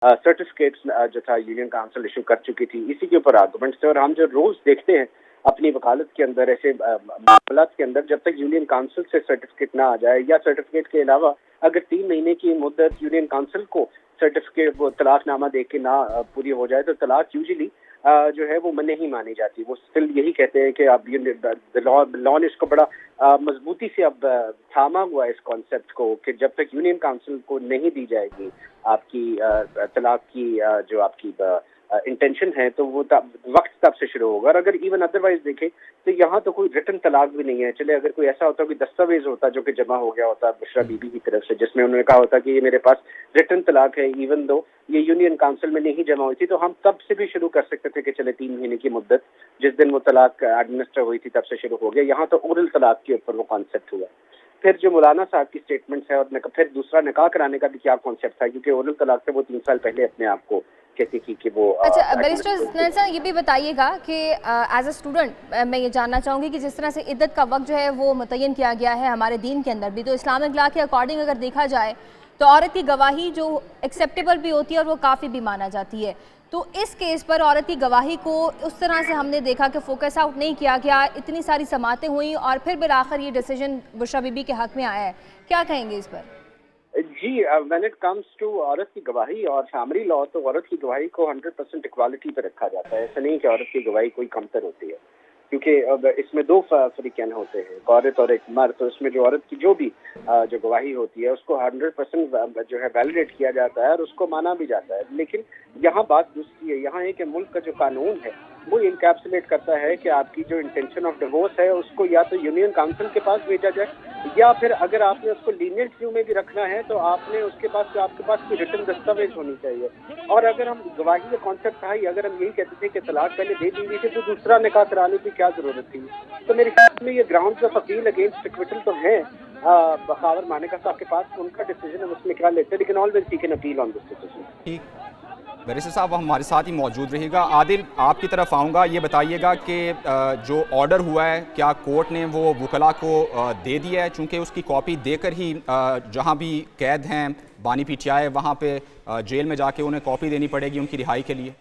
Certificates जो था union council issue कर चुकी थी, इसी के ऊपर आर्गूमेंट्स थे। और हम जो रोज देखते हैं अपनी वकालत के अंदर ऐसे मामलात के अंदर, जब तक यूनियन काउंसिल से सर्टिफिकेट ना आ जाए या सर्टिफिकेट के अलावा अगर 3 महीने की मुद्दत यूनियन काउंसिल को सर्टिफिकेट वो तलाकनामा दे के ना पूरी हो जाए, तो तलाक यूजुअली जो है वो नहीं मानी जाती। वो स्टिल यही कहते हैं कि अब लॉ ने इसको बड़ा मजबूती से अब थामा हुआ है इस कॉन्सेप्ट को, कि जब तक यूनियन काउंसिल को नहीं दी जाएगी आपकी तलाक की जो आपकी इंटेंशन है, तो वो वक्त तब से शुरू होगा। और अगर इवन अदरवाइज देखें तो यहाँ तो कोई रिटन तलाक भी नहीं है। चले अगर कोई ऐसा होता, कोई दस्तावेज होता जो कि जमा हो गया होता बुशरा बीबी की तरफ से, जिसमें उन्होंने कहा होता कि ये मेरे पास रिटन तलाक है, इवन दो ये यूनियन काउंसिल में नहीं जमा हुई थी, तो हम तब से भी शुरू कर सकते थे कि चले 3 महीने की मुद्दत जिस दिन वो तलाक एडमिनिस्टर हुई थी तब से शुरू हो गया। यहाँ तो ओरल तलाक के ऊपर वो कॉन्सेप्ट हुआ। फिर जो मौलाना साहब की स्टेटमेंट्स है, और फिर दूसरा निकाह कराने का भी क्या कॉन्सेप्ट था, क्योंकि ओरल तलाक से वो 3 साल पहले अपने आप को कहती थी कि वो अच्छा बैरिस्टर इसनान साहब, ये भी बताइएगा कि एज अ स्टूडेंट मैं ये जानना चाहूँगी कि जिस तरह से इद्दत का वक्त जो है वो मुतय्यन किया गया है हमारे दीन के अंदर भी, तो इस्लामिक लॉ के अकॉर्डिंग अगर देखा जाए तो औरत की गवाही जो एक्सेप्टेबल भी होती है और वो काफ़ी भी माना जाती है, तो इस केस पर औरत की गवाही को उस तरह से हमने देखा कि फोकस आउट नहीं किया गया, इतनी सारी समातें हुई और फिर बिलाखिर ये डिसीजन बुशरा बीबी के हक में आया है। क्या कहेंगे इस पर? जी, व्हेन इट कम्स टू औरत की गवाही और फैमिली लॉ, तो औरत की गवाही को 100% इक्वालिटी पर रखा जाता है। ऐसा नहीं कि औरत की गवाही कोई कमतर होती है, क्योंकि अब इसमें 2 फरीकैन होते हैं, एक औरत और एक मर्द। तो इसमें जो औरत की जो भी जो गवाही होती है उसको 100% जो है वैलिडेट किया जाता है और उसको माना भी जाता है। लेकिन यहाँ बात दूसरी है। यहाँ है कि मुल्क का जो कानून है वो इनकैप्सुलेट करता है कि आपकी जो इंटेंशन ऑफ डिवोर्स है उसको या तो यूनियन काउंसिल के पास भेजा जाए, या फिर अगर आपने उसको लीनियंट व्यू में भी रखना है तो आपने उसके पास आपके पास कोई रिटन दस्तावेज होनी चाहिए। और अगर हम गवाही का कॉन्सेप्ट था ही, अगर हम यही कहते थे कि तलाक पहले दे दी थी तो दूसरा निकाह कराने की क्या जरूरत थी, तो मेरे ख्याल में ये grounds of appeal against acquittal तो है बखावर मानेका साहब के पास, उनका डिसीजन हम उसमें क्या लेते हैं, लेकिन always seek an appeal on this decision. ठीक, बैरिस्टर साहब हमारे साथ ही मौजूद रहिएगा। आदिल, आपकी तरफ आऊँगा, ये बताइएगा कि जो ऑर्डर हुआ है क्या कोर्ट ने वो वकला को दे दिया है, चूँकि उसकी कॉपी देकर ही जहाँ भी कैद हैं बानी PTI वहाँ पे जेल में जाके उन्हें कॉपी देनी पड़ेगी उनकी रिहाई के लिए?